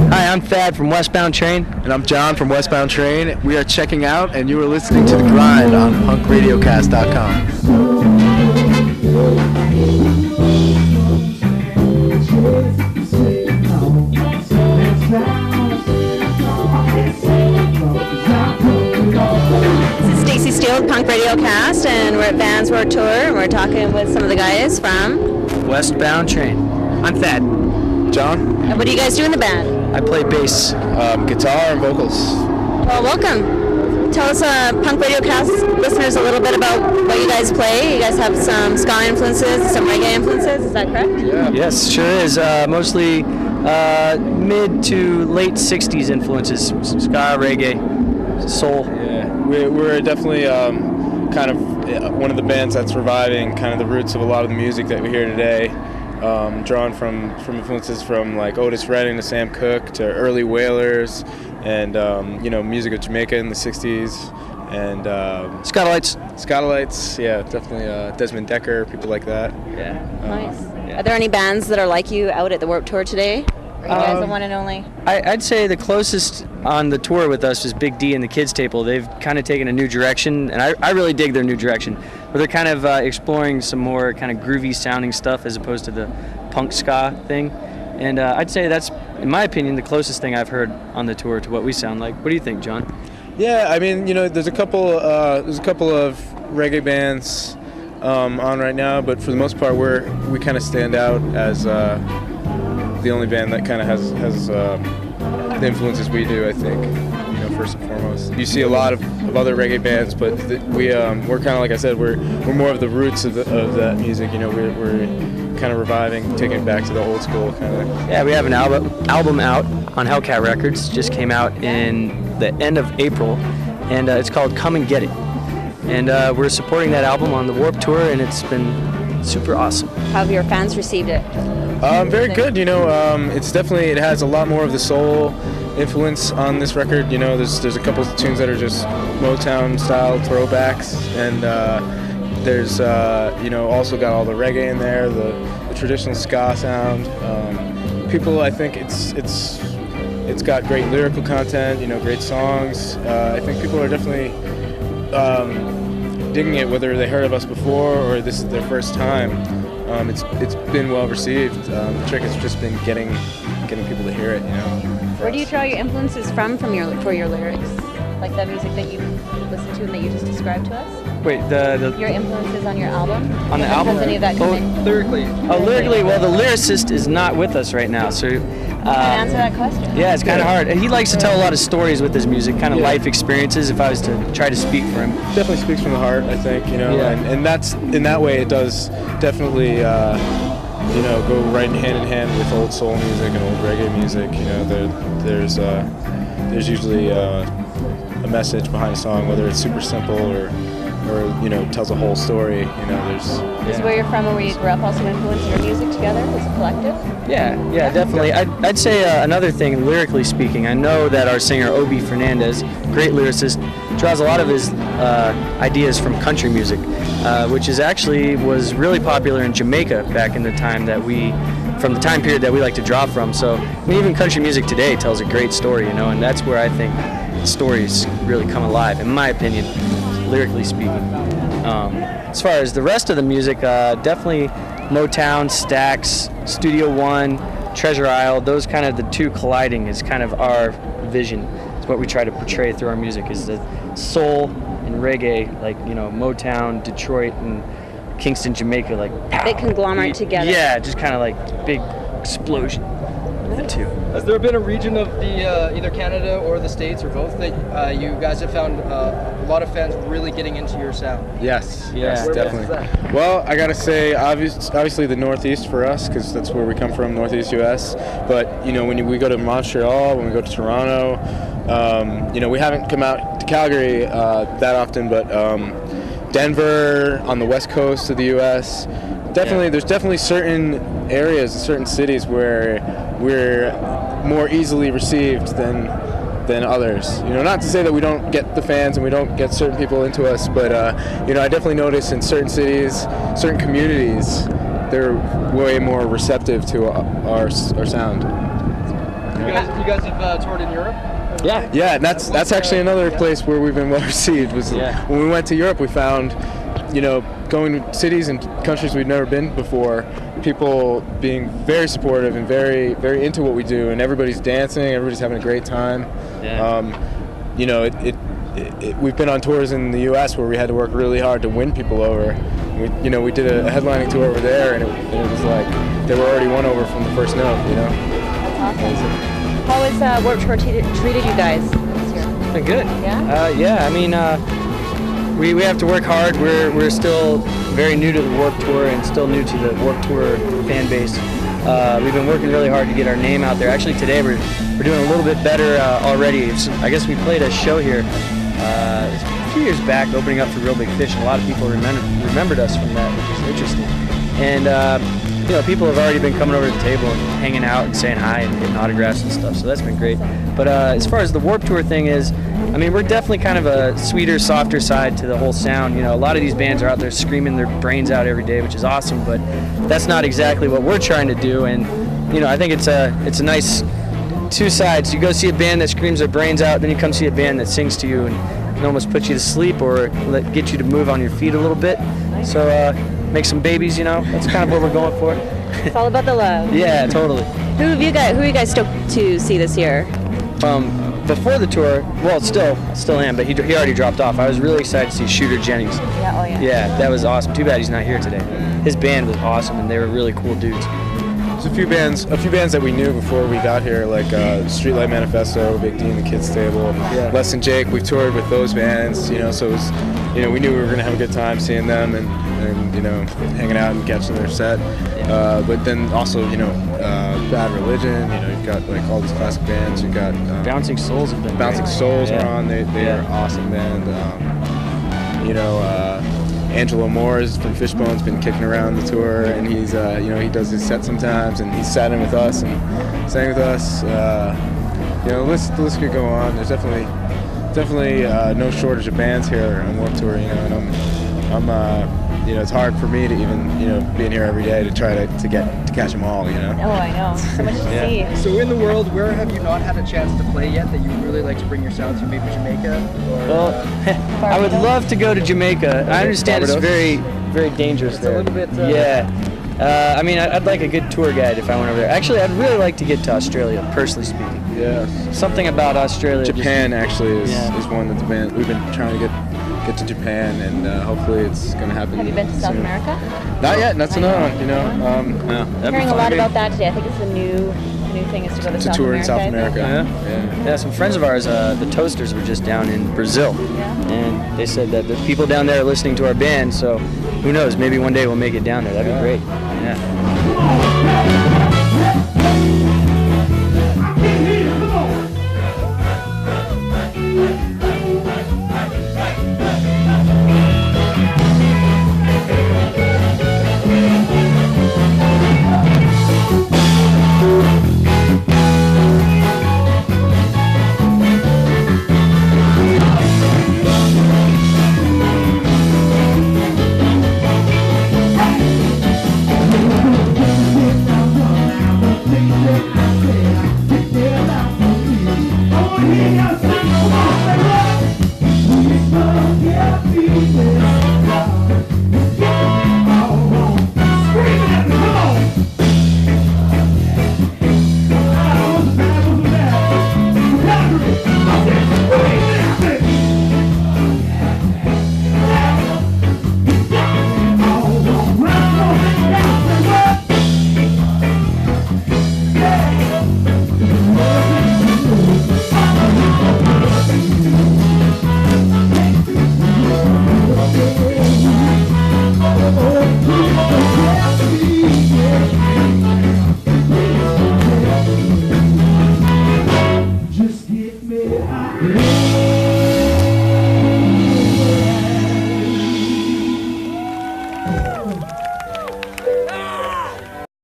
Hi, I'm Thadd from Westbound Train. And I'm John from Westbound Train. We are checking out, and you are listening to The Grind on PunkRadioCast.com. This is Stacey Steele with PunkRadioCast, and we're at Vans Warped Tour, and we're talking with some of the guys from Westbound Train. I'm Thadd. John? And what do you guys do in the band? I play bass. Guitar and vocals. Well, welcome. Tell us, PunkRadioCast listeners, a little bit about what you guys play. You guys have some ska influences, some reggae influences, is that correct? Yeah. Yes, sure is. Mostly mid to late 60s influences. Ska, reggae, soul. Yeah, we're definitely kind of one of the bands that's reviving kind of the roots of a lot of the music that we hear today. Drawn from influences from like Otis Redding to Sam Cooke to early Wailers, and music of Jamaica in the '60s, and Scotalites, yeah, definitely Desmond Decker, people like that. Yeah. Nice. Yeah. Are there any bands that are like you out at the Warped Tour today? Are you guys the one and only? I'd say the closest on the tour with us is Big D and the Kids Table. They've kind of taken a new direction, and I really dig their new direction. But they're kind of exploring some more kind of groovy sounding stuff as opposed to the punk ska thing. And I'd say that's, in my opinion, the closest thing I've heard on the tour to what we sound like. What do you think, John? Yeah, I mean, there's a couple of reggae bands on right now, but for the most part, we kind of stand out as the only band that kind of has the influences we do, I think, first and foremost. You see a lot of other reggae bands, but we're kind of, like I said, we're more of the roots of that music. We're kind of reviving, taking it back to the old school kind of. Yeah, we have an album out on Hellcat Records. Just came out in the end of April, and it's called Come and Get It. And we're supporting that album on the Warped Tour, and it's been super awesome. How have your fans received it? Very good. It's definitely, it has a lot more of the soul influence on this record. There's a couple of tunes that are just Motown style throwbacks, and there's also got all the reggae in there, the traditional ska sound. People, I think it's got great lyrical content, great songs. I think people are definitely digging it, whether they heard of us before or this is their first time. It's been well received. The trick has just been getting people to hear it. Where do you draw your influences from for your lyrics? Like the music that you listen to and that you just described to us? Wait, your influences on your album? On the album? Does any of that come in? Lyrically. Oh, lyrically, well, the lyricist is not with us right now, so... Can I answer that question? Yeah, it's kind of hard. And he likes to tell a lot of stories with his music, kind of life experiences, if I was to try to speak for him. Definitely speaks from the heart, I think, and that's, in that way, it does definitely, go right hand in hand with old soul music and old reggae music. There's usually a message behind a song, whether it's super simple or tells a whole story. Is where you're from or where you grew up also influenced your music together as a collective? Yeah, definitely. I'd say another thing, lyrically speaking, I know that our singer Obi Fernandez, great lyricist, draws a lot of his ideas from country music, which was really popular in Jamaica back in the time from the time period that we like to draw from. So even country music today tells a great story, and that's where I think stories really come alive, in my opinion, lyrically speaking. As far as the rest of the music, definitely Motown, Stax, Studio One, Treasure Isle, those kind of the two colliding is kind of our vision. It's what we try to portray through our music, is the soul and reggae, like, Motown, Detroit, and Kingston, Jamaica, like... They conglomerate together. Yeah, just kind of like big explosion. The two. Has there been a region of the either Canada or the States or both that you guys have found a lot of fans really getting into your sound? Yes, Yeah. definitely. Well, I gotta say, obviously the Northeast for us, because that's where we come from, Northeast U.S. But when we go to Montreal, when we go to Toronto, we haven't come out to Calgary that often, but Denver on the west coast of the U.S. There's definitely certain areas, certain cities where we're more easily received than others. Not to say that we don't get the fans and we don't get certain people into us, but I definitely notice in certain cities, certain communities, they're way more receptive to our sound. You guys have toured in Europe? Yeah. Yeah, and that's actually another place where we've been well received. When we went to Europe, we found, going to cities and countries we'd never been before, people being very supportive and very, very into what we do, and everybody's dancing, everybody's having a great time. Yeah. We've been on tours in the U.S. where we had to work really hard to win people over. We did a headlining tour over there, and it was like they were already won over from the first note. That's awesome. How has Warped Tour treated you guys this year? It's been good. Yeah? Yeah, I mean, we have to work hard. We're still very new to the Warped Tour and still new to the Warped Tour fan base. We've been working really hard to get our name out there. Actually, today we're doing a little bit better already. I guess we played a show here a few years back, opening up for Real Big Fish, and a lot of people remembered us from that, which is interesting. And people have already been coming over to the table and hanging out and saying hi and getting autographs and stuff, so that's been great. But as far as the Warped Tour thing is, I mean, we're definitely kind of a sweeter, softer side to the whole sound. A lot of these bands are out there screaming their brains out every day, which is awesome, but that's not exactly what we're trying to do. And I think it's a nice two sides. You go see a band that screams their brains out, then you come see a band that sings to you and can almost put you to sleep or get you to move on your feet a little bit. So make some babies, that's kind of what we're going for. It's all about the love. Yeah, totally. Who are you guys stoked to see this year? Before the tour, well, still am, but he already dropped off. I was really excited to see Shooter Jennings. Yeah, oh yeah. Yeah, that was awesome. Too bad he's not here today. His band was awesome, and they were really cool dudes. There's a few bands that we knew before we got here, like Streetlight Manifesto, Big D and the Kids Table, Less Than Jake. We've toured with those bands, so it was, we knew we were gonna have a good time seeing them and hanging out and catching their set. But then also, Bad Religion. You've got like all these classic bands. You've got Bouncing Souls have been Bouncing great. Souls are on. They are an awesome band. Angelo Moore's from Fishbone's been kicking around the tour, and he's he does his set sometimes, and he's sat in with us and sang with us. The list could go on. There's definitely no shortage of bands here on Warped Tour. And I'm it's hard for me to even being here every day to try to catch them all. Oh, I know. So much to see. So in the world, where have you not had a chance to play yet that you would really like to bring your sound to? Maybe Jamaica? Or, well, I would love to go to Jamaica. I understand it's very, very dangerous there. It's a little bit... Yeah. I'd like a good tour guide if I went over there. Actually, I'd really like to get to Australia, personally speaking. Yeah. Something about Australia. Japan actually is one that's been, we've been trying to get to Japan, and hopefully it's going to happen. Have you been to South soon. America? Not yet. That's I'm hearing a lot fun. about that today. I think it's the new thing is to go to South tour America. in South America. Yeah, some friends of ours, the Toasters, were just down in Brazil, and they said that the people down there are listening to our band, so who knows, maybe one day we'll make it down there. That'd be great. Yeah. Oh,